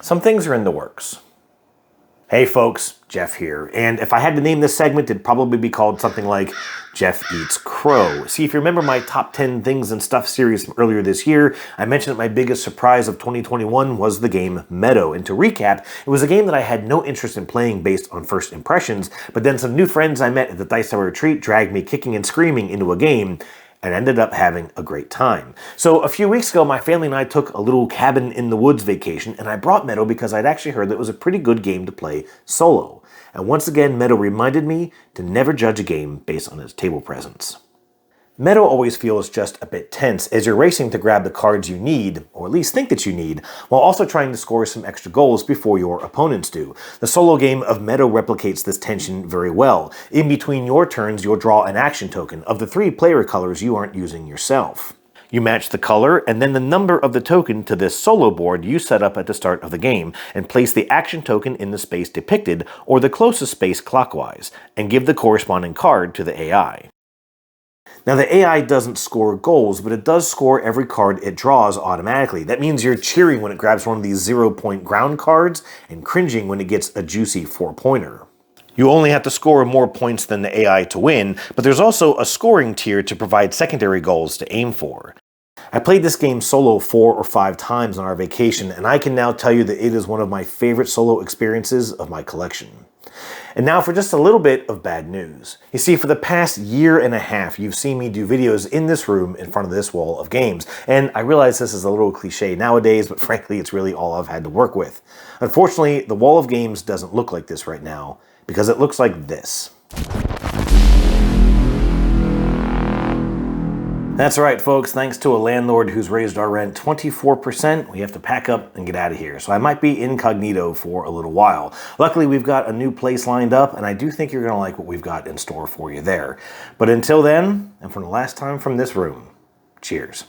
some things are in the works. Hey folks, Jeff here, and if I had to name this segment, it'd probably be called something like Jeff Eats Crow. See, if you remember my top 10 things and stuff series from earlier this year, I mentioned that my biggest surprise of 2021 was the game Meadow. And to recap, it was a game that I had no interest in playing based on first impressions, but then some new friends I met at the Dice Tower Retreat dragged me kicking and screaming into a game, and ended up having a great time. So a few weeks ago, my family and I took a little cabin in the woods vacation, and I brought Meadow because I'd actually heard that it was a pretty good game to play solo. And once again, Meadow reminded me to never judge a game based on its table presence. Meadow always feels just a bit tense as you're racing to grab the cards you need, or at least think that you need, while also trying to score some extra goals before your opponents do. The solo game of Meadow replicates this tension very well. In between your turns, you'll draw an action token of the 3 player colors you aren't using yourself. You match the color and then the number of the token to this solo board you set up at the start of the game, and place the action token in the space depicted, or the closest space clockwise, and give the corresponding card to the AI. Now the AI doesn't score goals, but it does score every card it draws automatically. That means you're cheering when it grabs one of these 0-point ground cards, and cringing when it gets a juicy 4-pointer. You only have to score more points than the AI to win, but there's also a scoring tier to provide secondary goals to aim for. I played this game solo 4 or 5 times on our vacation, and I can now tell you that it is one of my favorite solo experiences of my collection. And now for just a little bit of bad news. You see, for the past year and a half, you've seen me do videos in this room in front of this wall of games. And I realize this is a little cliche nowadays, but frankly, it's really all I've had to work with. Unfortunately, the wall of games doesn't look like this right now, because it looks like this. That's right, folks. Thanks to a landlord who's raised our rent 24%, we have to pack up and get out of here. So I might be incognito for a little while. Luckily, we've got a new place lined up, and I do think you're going to like what we've got in store for you there. But until then, and for the last time from this room, cheers.